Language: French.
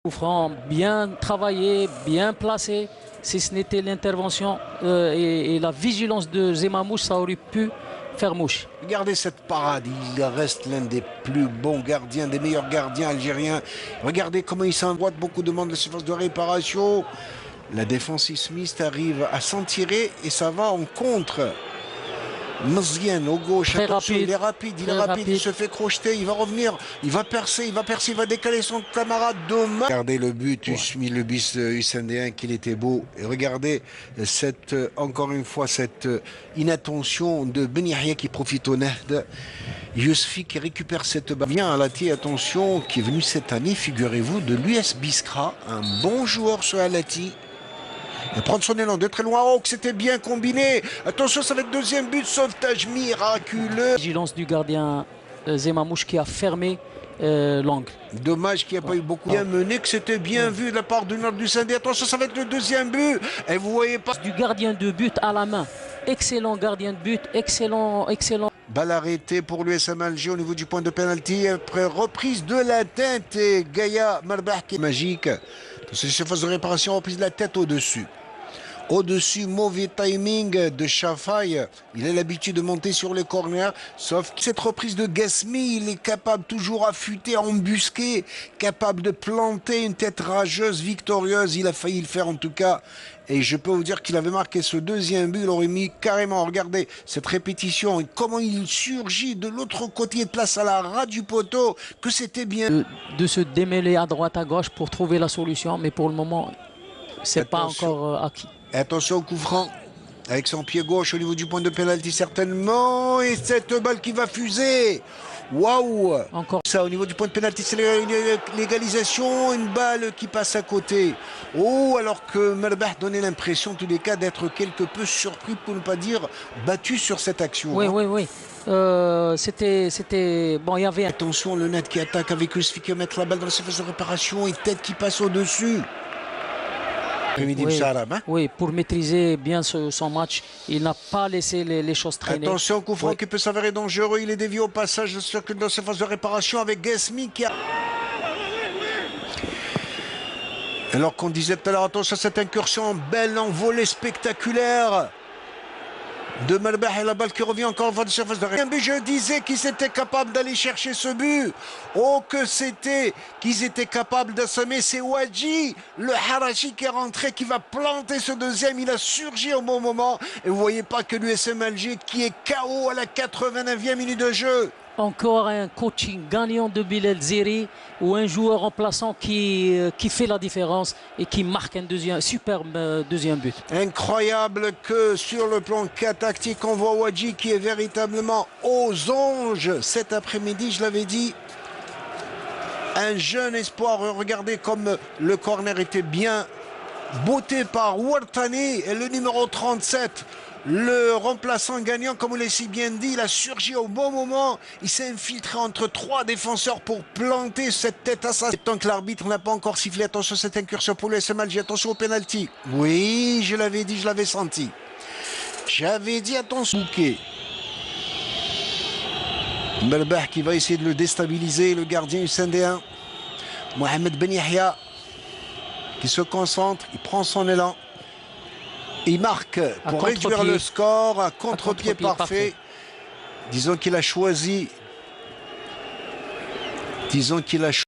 Coup franc bien travaillé, bien placé. Si ce n'était l'intervention et la vigilance de Zemamouche, ça aurait pu faire mouche. Regardez cette parade, il reste l'un des plus bons gardiens, des meilleurs gardiens algériens. Regardez comment il s'envoie, beaucoup de monde de surface de réparation. La défense islamiste arrive à s'en tirer et ça va en contre. Mziane au gauche, Très attention, rapide, il est rapide, il se fait crocheter, il va revenir, il va percer, il va décaler son camarade demain. Regardez le but, ouais. Le but Hussein qu'il était beau. Et regardez cette, encore une fois, cette inattention de Ben Yahya qui profite au Nahd. Yousfi qui récupère cette balle. Bien Alati, attention, qui est venu cette année, figurez-vous, de l'US Biskra. Un bon joueur ce Alati. Et prendre son élan de très loin. Oh, que c'était bien combiné. Attention, ça va être deuxième but. Sauvetage miraculeux. Vigilance du gardien Zemamouche qui a fermé l'angle. Dommage qu'il n'y a pas eu beaucoup bien mené, que c'était bien vu de la part du Nord du Sindé. Attention, ça va être le deuxième but. Et vous voyez pas. Du gardien de but à la main. Excellent gardien de but. Excellent. Balle arrêtée pour l'USM Alger au niveau du point de pénalty. Après reprise de la tête. Et Gaïa Marbah qui est magique. C'est une surface de réparation, reprise de la tête au-dessus. Au-dessus, mauvais timing de Chafaï. Il a l'habitude de monter sur les corners. Sauf que cette reprise de Gasmi, il est capable toujours affûté, embusqué, capable de planter une tête rageuse, victorieuse. Il a failli le faire en tout cas. Et je peux vous dire qu'il avait marqué ce deuxième but. Il aurait mis carrément, regardez cette répétition et comment il surgit de l'autre côté de place à la ras du poteau. Que c'était bien. De se démêler à droite, à gauche pour trouver la solution. Mais pour le moment, c'est pas encore acquis. Attention au coup franc, avec son pied gauche au niveau du point de pénalty certainement, et cette balle qui va fuser. Waouh! Encore ça au niveau du point de pénalty, c'est l'égalisation, une balle qui passe à côté. Oh, alors que Marbah donnait l'impression, en tous les cas, d'être quelque peu surpris, pour ne pas dire battu sur cette action. Oui, oui. C'était bon, il y avait. Attention, le net qui attaque avec Yousfi qui va mettre la balle dans la surface de réparation et tête qui passe au-dessus. Oui, pour maîtriser bien son match, il n'a pas laissé les choses traîner. Attention, coup franc qui peut s'avérer dangereux. Il est dévié au passage de circuit dans sa phase de réparation avec Gasmi qui a... Alors qu'on disait tout à l'heure, attention à cette incursion, belle envolée spectaculaire de Marbah et la balle qui revient encore en phase de surface de réparation. Mais je disais qu'ils étaient capables d'aller chercher ce but. Oh, que c'était qu'ils étaient capables d'assommer. C'est Ouadji, le Harachi qui est rentré, qui va planter ce deuxième. Il a surgi au bon moment. Et vous voyez pas que l'USM Alger qui est KO à la 89e minute de jeu. Encore un coaching gagnant de Bilal Zeri ou un joueur remplaçant qui fait la différence et qui marque un superbe deuxième but. Incroyable que sur le plan tactique, on voit Ouadji qui est véritablement aux anges cet après-midi, je l'avais dit. Un jeune espoir, regardez comme le corner était bien botté par Ouartani et le numéro 37. Le remplaçant gagnant, comme vous l'avez si bien dit, il a surgi au bon moment. Il s'est infiltré entre trois défenseurs pour planter cette tête à ça. Tant que l'arbitre n'a pas encore sifflé, attention à cette incursion pour le SM Alger, attention au penalty. Oui, je l'avais dit, je l'avais senti. J'avais dit attention. Marbah qui va essayer de le déstabiliser, le gardien Hussein. Mohamed Ben Yahya qui se concentre, il prend son élan. Il marque pour réduire le score, un contre-pied parfait. Disons qu'il a choisi